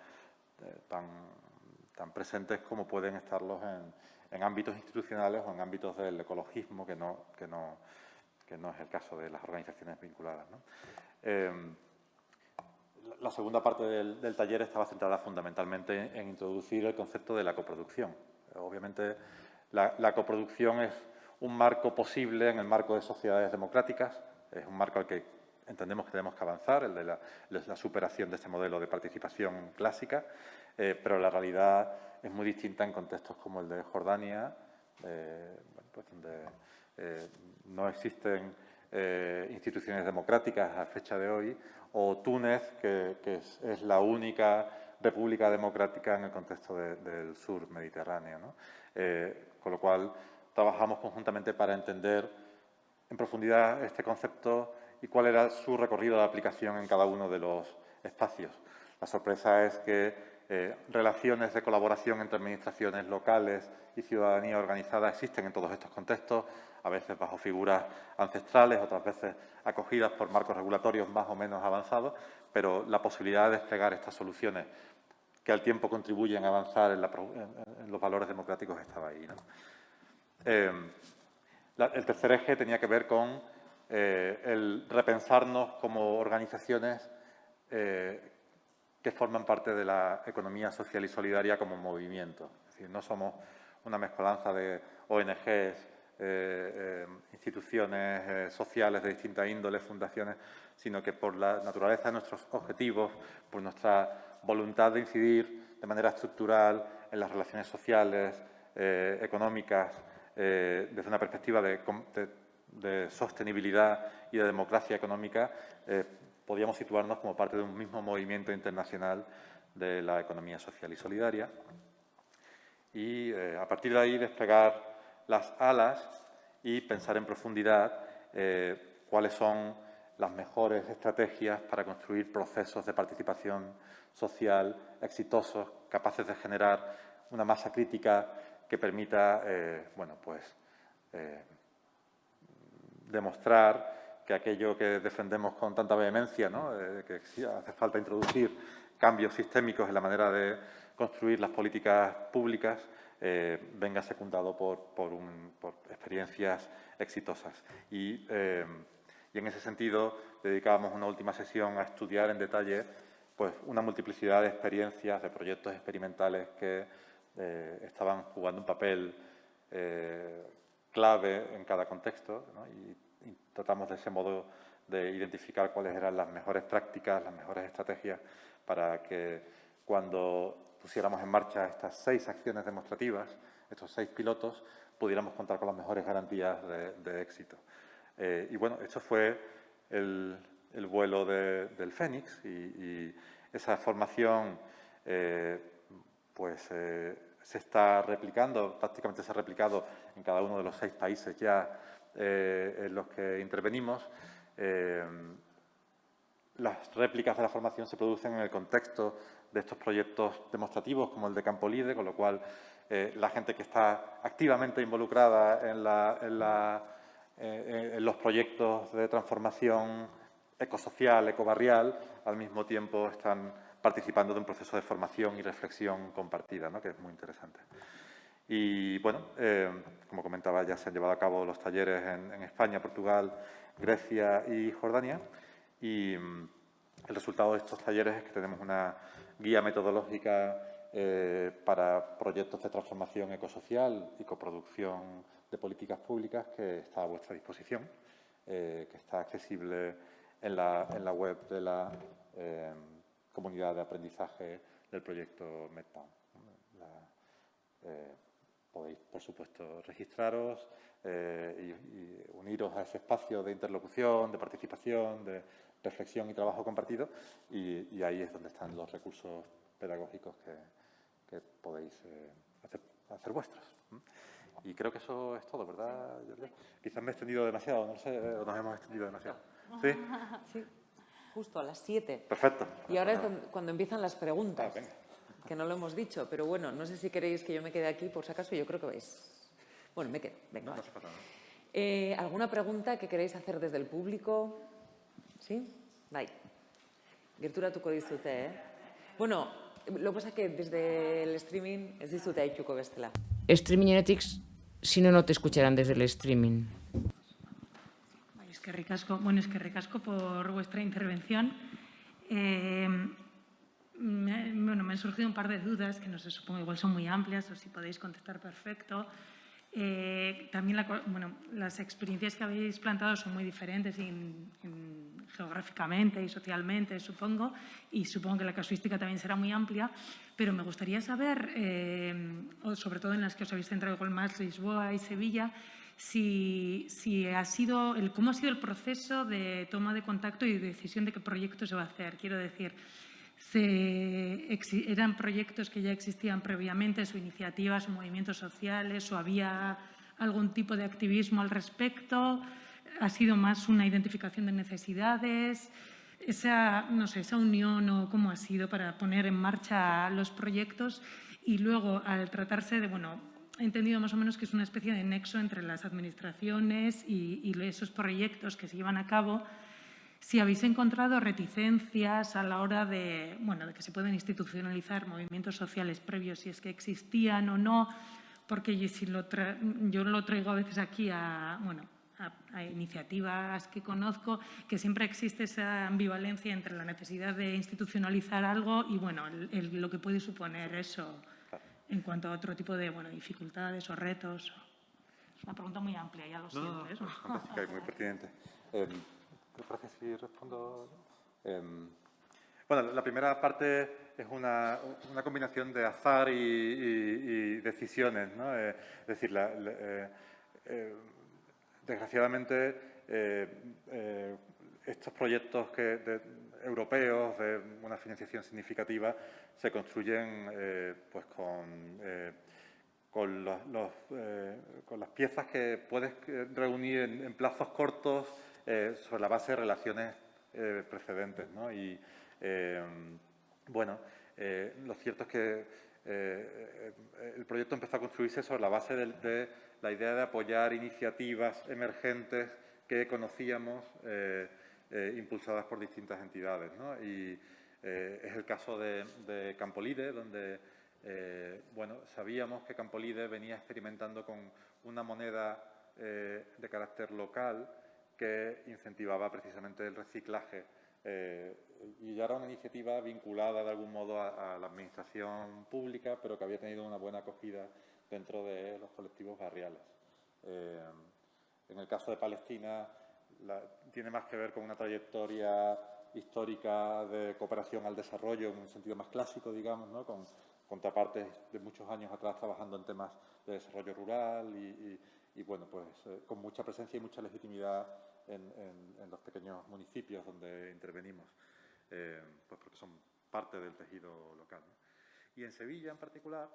presentes como pueden estarlos en ámbitos institucionales o en ámbitos del ecologismo, que no es el caso de las organizaciones vinculadas, ¿no? La segunda parte del taller estaba centrada fundamentalmente en introducir el concepto de la coproducción. Obviamente, la coproducción es un marco posible en el marco de sociedades democráticas, es un marco al que entendemos que tenemos que avanzar, el de la superación de este modelo de participación clásica, pero la realidad es muy distinta en contextos como el de Jordania, donde no existen instituciones democráticas a fecha de hoy, o Túnez, que es la única república democrática en el contexto del sur mediterráneo, ¿no? Con lo cual, trabajamos conjuntamente para entender en profundidad este concepto y cuál era su recorrido de aplicación en cada uno de los espacios. La sorpresa es que relaciones de colaboración entre administraciones locales y ciudadanía organizada existen en todos estos contextos, a veces bajo figuras ancestrales, otras veces acogidas por marcos regulatorios más o menos avanzados, pero la posibilidad de desplegar estas soluciones que al tiempo contribuyen a avanzar en los valores democráticos estaba ahí, ¿no? El tercer eje tenía que ver con el repensarnos como organizaciones que forman parte de la economía social y solidaria como movimiento. Es decir, no somos una mezcolanza de ONGs, instituciones sociales de distintas índoles, fundaciones, sino que por la naturaleza de nuestros objetivos, por nuestra voluntad de incidir de manera estructural en las relaciones sociales, económicas, desde una perspectiva de sostenibilidad y de democracia económica, podíamos situarnos como parte de un mismo movimiento internacional de la economía social y solidaria. Y a partir de ahí desplegar las alas y pensar en profundidad cuáles son las mejores estrategias para construir procesos de participación social exitosos, capaces de generar una masa crítica que permita demostrar que aquello que defendemos con tanta vehemencia, ¿no? Que hace falta introducir cambios sistémicos en la manera de construir las políticas públicas, venga secundado por experiencias exitosas. Y en ese sentido dedicábamos una última sesión a estudiar en detalle pues, una multiplicidad de experiencias, de proyectos experimentales que estaban jugando un papel clave en cada contexto, ¿no? Y tratamos de ese modo de identificar cuáles eran las mejores prácticas, las mejores estrategias para que cuando pusiéramos en marcha estas 6 acciones demostrativas, estos 6 pilotos, pudiéramos contar con las mejores garantías de éxito. Y bueno, eso fue el vuelo del Fénix y esa formación se está replicando, prácticamente se ha replicado en cada uno de los 6 países ya en los que intervenimos. Las réplicas de la formación se producen en el contexto de estos proyectos demostrativos como el de Campolide, con lo cual la gente que está activamente involucrada en los proyectos de transformación ecosocial, ecobarrial, al mismo tiempo están participando de un proceso de formación y reflexión compartida, ¿no?, que es muy interesante. Y, bueno, como comentaba, ya se han llevado a cabo los talleres en España, Portugal, Grecia y Jordania. Y el resultado de estos talleres es que tenemos una guía metodológica para proyectos de transformación ecosocial y coproducción de políticas públicas que está a vuestra disposición, que está accesible en la web de la comunidad de aprendizaje del proyecto MedTown. Podéis, por supuesto, registraros y uniros a ese espacio de interlocución, de participación, de reflexión y trabajo compartido, y ahí es donde están los recursos pedagógicos que podéis hacer vuestros. Y creo que eso es todo, ¿verdad, Jordi? Quizás me he extendido demasiado, no sé, o nos hemos extendido demasiado. ¿Sí? Sí, justo a las 7. Perfecto. Y ahora es cuando empiezan las preguntas, que no lo hemos dicho, pero bueno, no sé si queréis que yo me quede aquí, por si acaso, yo creo que vais... Bueno, me quedo, venga. ¿Alguna pregunta que queréis hacer desde el público? ¿Sí? Bai. Gerturatuko dizute, Bueno, lo que pasa es que desde el streaming ez dizute haituko bestela. Streamingetik, si no, no te escucharán desde el streaming. Eskerrik asko por vuestra intervención. Me han surgido un par de dudas que no sé, supongo igual son muy amplias o si podéis contestar perfecto. También las experiencias que habéis planteado son muy diferentes geográficamente y socialmente, supongo, y supongo que la casuística también será muy amplia, pero me gustaría saber, sobre todo en las que os habéis centrado con más Lisboa y Sevilla, cómo ha sido el proceso de toma de contacto y de decisión de qué proyecto se va a hacer. Quiero decir, ¿eran proyectos que ya existían previamente, o iniciativas o movimientos sociales, o había algún tipo de activismo al respecto? ¿Ha sido más una identificación de necesidades? Esa unión, o cómo ha sido para poner en marcha los proyectos. Y luego, al tratarse de, he entendido más o menos que es una especie de nexo entre las administraciones y esos proyectos que se llevan a cabo. Si habéis encontrado reticencias a la hora de que se puedan institucionalizar movimientos sociales previos, si es que existían o no, porque yo lo traigo a veces aquí a iniciativas que conozco, que siempre existe esa ambivalencia entre la necesidad de institucionalizar algo y lo que puede suponer eso en cuanto a otro tipo de dificultades o retos. Es una pregunta muy amplia, ya lo siento. No, fantástica y muy pertinente. ¿Te parece si respondo? La primera parte es una combinación de azar y decisiones, ¿no? Es decir, desgraciadamente, estos proyectos europeos de una financiación significativa se construyen con las piezas que puedes reunir en plazos cortos sobre la base de relaciones precedentes, ¿no? Y, lo cierto es que el proyecto empezó a construirse sobre la base de la idea de apoyar iniciativas emergentes que conocíamos, impulsadas por distintas entidades, ¿no? Y es el caso de Campolide, donde sabíamos que Campolide venía experimentando con una moneda de carácter local que incentivaba precisamente el reciclaje, y ya era una iniciativa vinculada de algún modo a la administración pública, pero que había tenido una buena acogida dentro de los colectivos barriales. En el caso de Palestina, tiene más que ver con una trayectoria histórica de cooperación al desarrollo en un sentido más clásico, digamos, ¿no? Con contrapartes de muchos años atrás trabajando en temas de desarrollo rural con mucha presencia y mucha legitimidad en los pequeños municipios donde intervenimos, porque son parte del tejido local, ¿no? Y en Sevilla, en particular,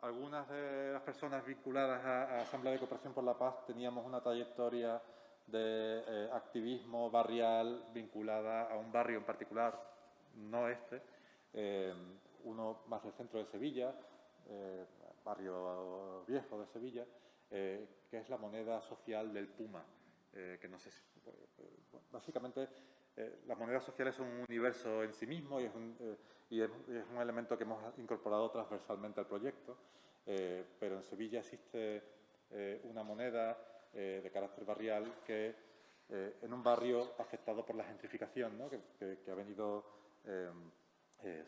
Algunas de las personas vinculadas a Asamblea de Cooperación por la Paz teníamos una trayectoria de activismo barrial vinculada a un barrio en particular, no este, uno más del centro de Sevilla, barrio viejo de Sevilla, que es la moneda social del Puma, que no sé si, básicamente las monedas sociales son un universo en sí mismo y es un elemento que hemos incorporado transversalmente al proyecto, pero en Sevilla existe una moneda de carácter barrial que en un barrio afectado por la gentrificación, ¿no? que ha venido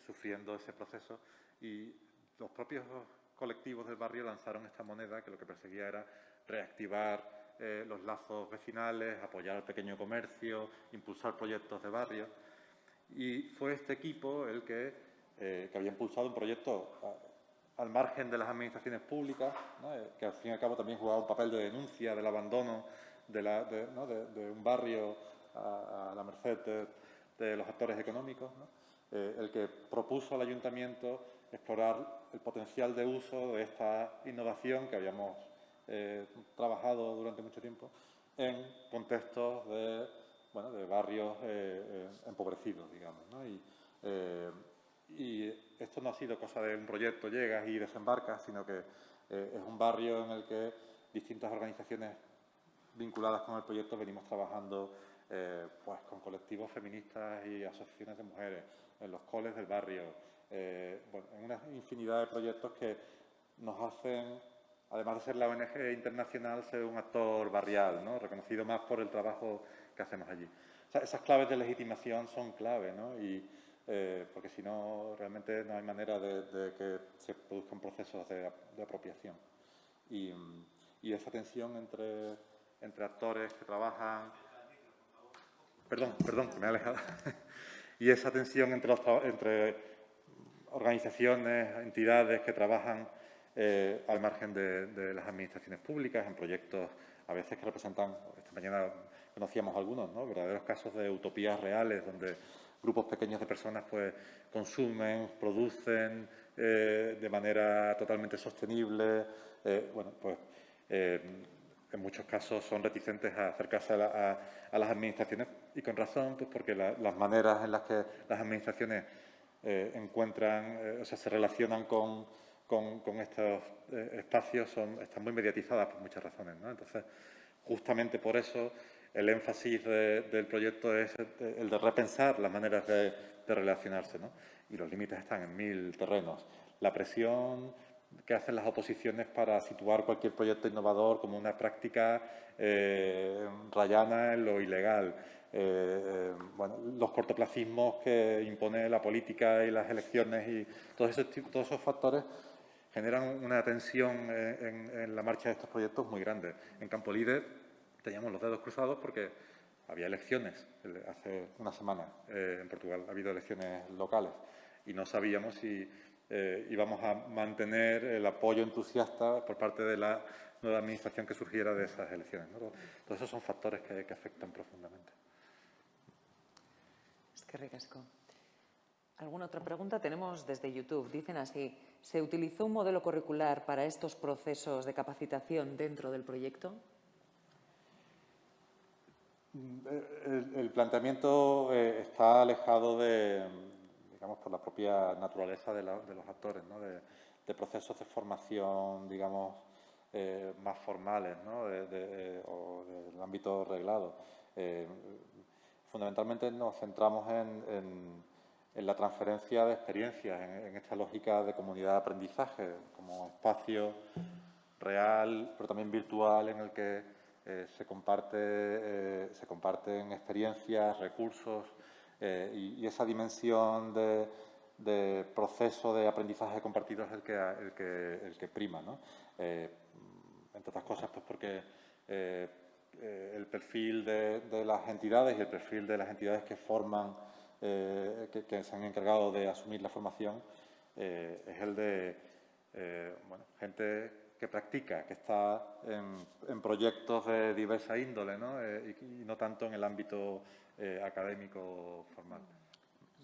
sufriendo ese proceso, y los propios colectivos del barrio lanzaron esta moneda que lo que perseguía era reactivar los lazos vecinales, apoyar al pequeño comercio, impulsar proyectos de barrio. Y fue este equipo el que había impulsado un proyecto al margen de las administraciones públicas, ¿no? Que al fin y al cabo también jugaba un papel de denuncia del abandono de un barrio a la merced de los actores económicos, ¿no? El que propuso al ayuntamiento explorar el potencial de uso de esta innovación que habíamos trabajado durante mucho tiempo en contextos de barrios empobrecidos, digamos, ¿no? Y esto no ha sido cosa de un proyecto, llegas y desembarcas, sino que es un barrio en el que distintas organizaciones vinculadas con el proyecto venimos trabajando pues con colectivos feministas y asociaciones de mujeres, en los coles del barrio, en una infinidad de proyectos que nos hacen, además de ser la ONG internacional, ser un actor barrial, ¿no? Reconocido más por el trabajo que hacemos allí. O sea, esas claves de legitimación son clave, ¿no? Porque si no, realmente no hay manera de que se produzcan procesos de apropiación. Y esa tensión entre actores que trabajan... Perdón, que me he alejado. Y esa tensión entre organizaciones, entidades que trabajan al margen de las administraciones públicas, en proyectos a veces que representan, esta mañana conocíamos algunos, ¿no? Verdaderos casos de utopías reales, donde grupos pequeños de personas pues consumen, producen de manera totalmente sostenible, en muchos casos son reticentes a acercarse a las administraciones, y con razón, pues porque las maneras en las que las administraciones se relacionan con estos espacios están muy mediatizadas por muchas razones, ¿no? Entonces, justamente por eso el énfasis del proyecto es el de repensar las maneras de relacionarse, ¿no? Y los límites están en 1000 terrenos. La presión que hacen las oposiciones para situar cualquier proyecto innovador como una práctica rayana en lo ilegal. Los cortoplacismos que impone la política y las elecciones y todos esos factores generan una tensión en la marcha de estos proyectos muy grande. En Campolide teníamos los dedos cruzados porque había elecciones hace una semana en Portugal. Ha habido elecciones locales y no sabíamos si íbamos a mantener el apoyo entusiasta por parte de la nueva administración que surgiera de esas elecciones, ¿no? Todos esos son factores que afectan profundamente. Es que ricasco. ¿Alguna otra pregunta? Tenemos desde YouTube. Dicen así: ¿se utilizó un modelo curricular para estos procesos de capacitación dentro del proyecto? El planteamiento está alejado digamos, por la propia naturaleza de los actores, ¿no? De procesos de formación, digamos, más formales, ¿no? O del ámbito reglado. Fundamentalmente nos centramos en la transferencia de experiencias, en esta lógica de comunidad de aprendizaje, como espacio real, pero también virtual, en el que se comparten experiencias, recursos, y esa dimensión de proceso de aprendizaje compartido es el que prima, ¿no? Entre otras cosas, pues porque el perfil de las entidades y el perfil de las entidades que forman, que se han encargado de asumir la formación, es el de gente que practica, que está en proyectos de diversa índole, ¿no? Y no tanto en el ámbito académico formal.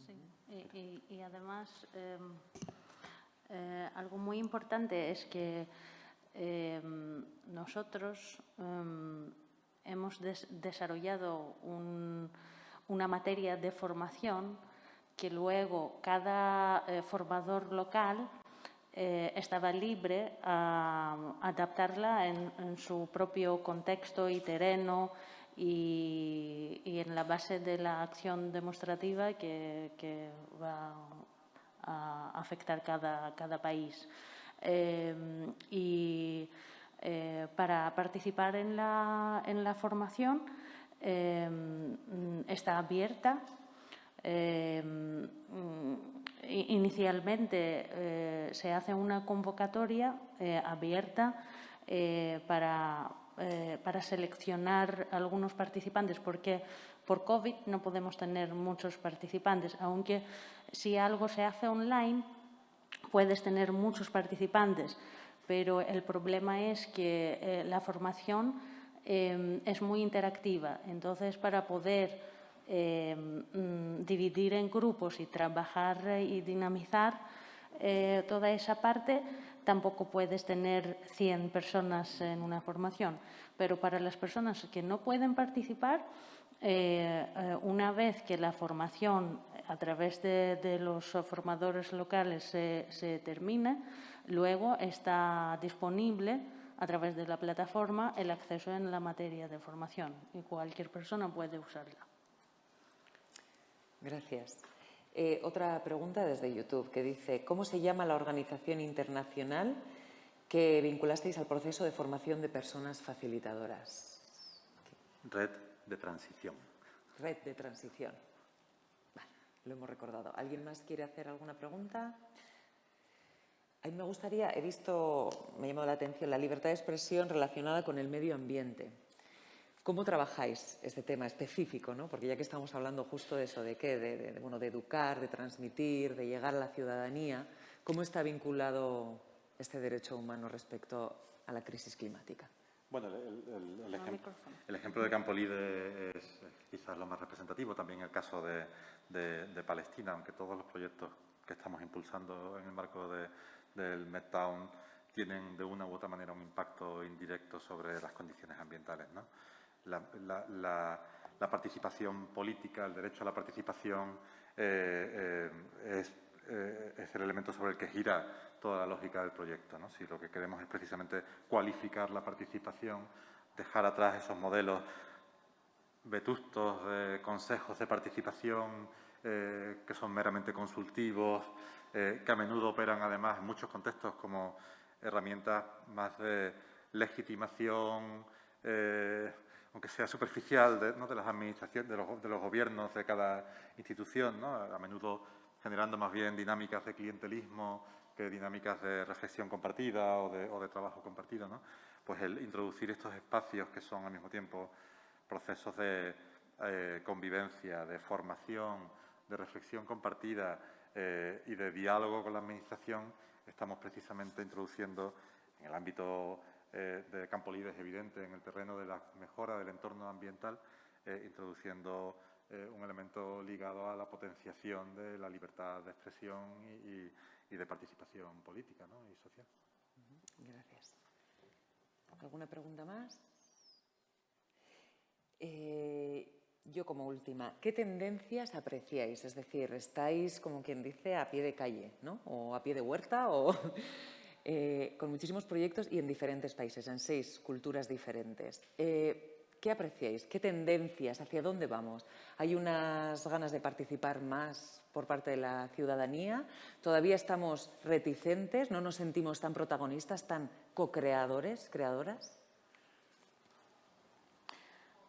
Sí. Y además, algo muy importante es que nosotros hemos desarrollado una materia de formación que luego cada formador local estaba libre a adaptarla en su propio contexto y terreno y en la base de la acción demostrativa que va a afectar cada país. Para participar en la formación está abierta. Inicialmente se hace una convocatoria abierta para seleccionar algunos participantes, porque por COVID no podemos tener muchos participantes, aunque si algo se hace online puedes tener muchos participantes, pero el problema es que la formación es muy interactiva. Entonces, para poder dividir en grupos y trabajar y dinamizar toda esa parte, tampoco puedes tener 100 personas en una formación. Pero para las personas que no pueden participar, una vez que la formación a través de los formadores locales se termine, luego está disponible a través de la plataforma el acceso en la materia de formación y cualquier persona puede usarla. Gracias. Otra pregunta desde YouTube que dice: ¿cómo se llama la organización internacional que vinculasteis al proceso de formación de personas facilitadoras? Red de Transición. Red de Transición. Vale, lo hemos recordado. ¿Alguien más quiere hacer alguna pregunta? A mí me gustaría, me ha llamado la atención la libertad de expresión relacionada con el medio ambiente. ¿Cómo trabajáis este tema específico, ¿no? Porque ya que estamos hablando justo de eso, de educar, de transmitir, de llegar a la ciudadanía, ¿cómo está vinculado este derecho humano respecto a la crisis climática? Bueno, el ejemplo de Campolide es quizás lo más representativo, también el caso de Palestina, aunque todos los proyectos que estamos impulsando en el marco del Medtown tienen de una u otra manera un impacto indirecto sobre las condiciones ambientales, ¿no? La participación política, el derecho a la participación es el elemento sobre el que gira toda la lógica del proyecto, ¿no? Si lo que queremos es precisamente cualificar la participación, dejar atrás esos modelos vetustos de consejos de participación que son meramente consultivos, que a menudo operan además en muchos contextos como herramientas más de legitimación, aunque sea superficial, de las administraciones, de los gobiernos de cada institución, ¿no? A menudo generando más bien dinámicas de clientelismo que dinámicas de reflexión compartida o de trabajo compartido, ¿no? Pues el introducir estos espacios que son al mismo tiempo procesos de convivencia, de formación, de reflexión compartida y de diálogo con la administración, estamos precisamente introduciendo en el ámbito de Campolide, es evidente, en el terreno de la mejora del entorno ambiental, introduciendo un elemento ligado a la potenciación de la libertad de expresión y de participación política, ¿no? Y social. Gracias. ¿Alguna pregunta más? Yo como última, ¿qué tendencias apreciáis? Es decir, ¿estáis, como quien dice, a pie de calle, ¿no? O a pie de huerta, o con muchísimos proyectos y en diferentes países, en 6 culturas diferentes? ¿Qué apreciáis? ¿Qué tendencias? ¿Hacia dónde vamos? ¿Hay unas ganas de participar más por parte de la ciudadanía? ¿Todavía estamos reticentes? ¿No nos sentimos tan protagonistas, tan co-creadores, creadoras?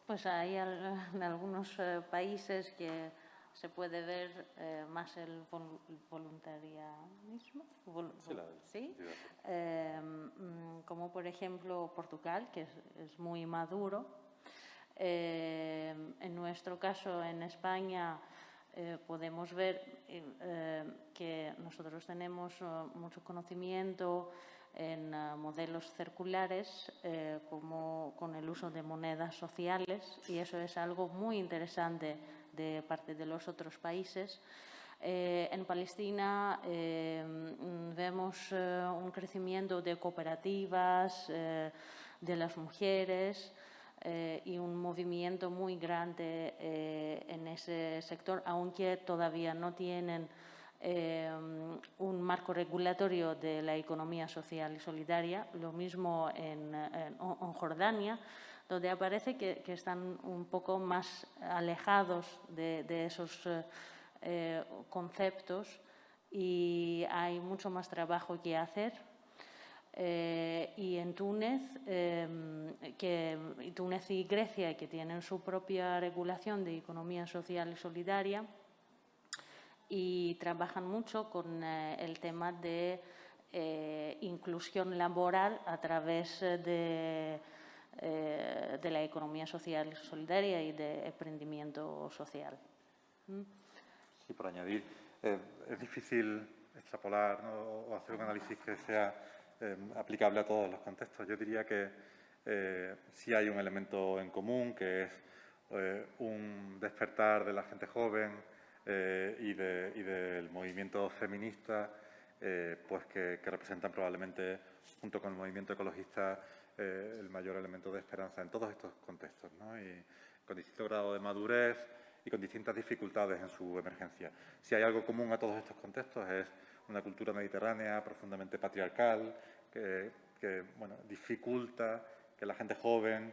Pues hay en algunos países que se puede ver más el voluntarianismo, ¿sí? Como por ejemplo Portugal, que es muy maduro. En nuestro caso, en España, podemos ver que nosotros tenemos mucho conocimiento en modelos circulares, como con el uso de monedas sociales, y eso es algo muy interesante de parte de los otros países. En Palestina vemos un crecimiento de cooperativas, de las mujeres y un movimiento muy grande en ese sector, aunque todavía no tienen un marco regulatorio de la economía social y solidaria. Lo mismo en Jordania, donde aparece que están un poco más alejados de esos conceptos y hay mucho más trabajo que hacer. Y en Túnez, Túnez y Grecia, que tienen su propia regulación de economía social y solidaria y trabajan mucho con el tema de inclusión laboral a través de la economía social y solidaria y de emprendimiento social. Sí, por añadir, es difícil extrapolar, ¿no?, o hacer un análisis que sea aplicable a todos los contextos. Yo diría que sí hay un elemento en común, que es un despertar de la gente joven y del movimiento feminista, pues que representan probablemente, junto con el movimiento ecologista, el mayor elemento de esperanza en todos estos contextos, ¿no? Y con distinto grado de madurez y con distintas dificultades en su emergencia. Si hay algo común a todos estos contextos es una cultura mediterránea profundamente patriarcal que bueno, dificulta que la gente joven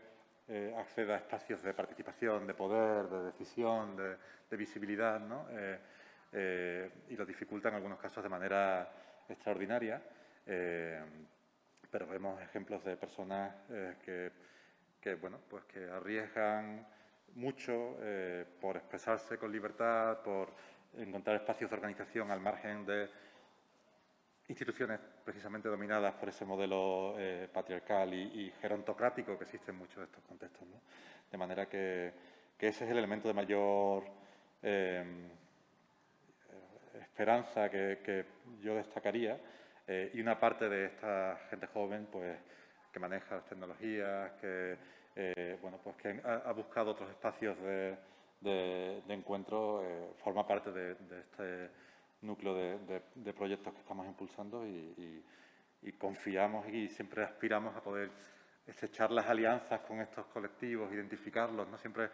acceda a espacios de participación, de poder, de decisión, de visibilidad, ¿no? Y lo dificulta en algunos casos de manera extraordinaria. Pero vemos ejemplos de personas bueno, pues que arriesgan mucho por expresarse con libertad, por encontrar espacios de organización al margen de instituciones precisamente dominadas por ese modelo patriarcal y gerontocrático que existe en muchos de estos contextos, ¿no? De manera que ese es el elemento de mayor esperanza que yo destacaría. Y una parte de esta gente joven, pues, que maneja las tecnologías, que bueno, pues que ha buscado otros espacios de encuentro, forma parte de este núcleo de proyectos que estamos impulsando y confiamos y siempre aspiramos a poder estrechar las alianzas con estos colectivos, identificarlos, ¿no? Siempre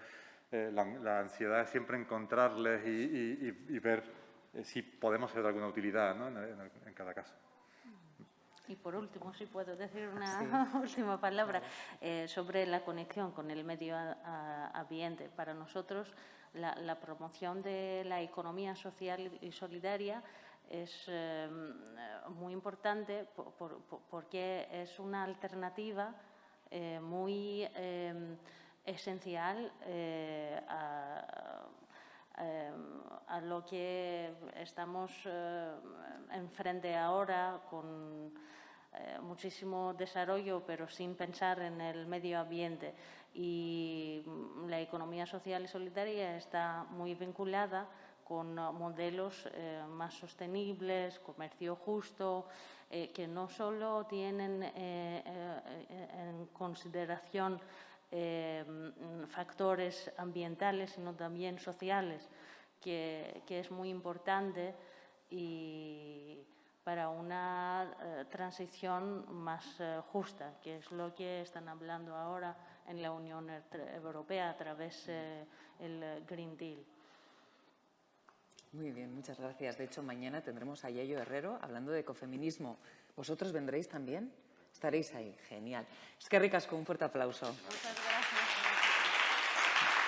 la ansiedad es siempre encontrarles y ver si podemos ser de alguna utilidad, ¿no? en cada caso. Y por último, si puedo decir una última palabra sobre la conexión con el medio ambiente. Para nosotros, la promoción de la economía social y solidaria es muy importante porque es una alternativa muy esencial a lo que estamos enfrente ahora, con muchísimo desarrollo, pero sin pensar en el medio ambiente. Y la economía social y solidaria está muy vinculada con modelos más sostenibles, comercio justo, que no solo tienen en consideración factores ambientales, sino también sociales, que es muy importante y para una transición más justa, que es lo que están hablando ahora en la Unión Europea a través del Green Deal. Muy bien, muchas gracias. De hecho, mañana tendremos a Yayo Herrero hablando de ecofeminismo. ¿Vosotros vendréis también? Estaréis ahí. Genial. Eskerrik asko, un fuerte aplauso. Muchas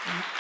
gracias.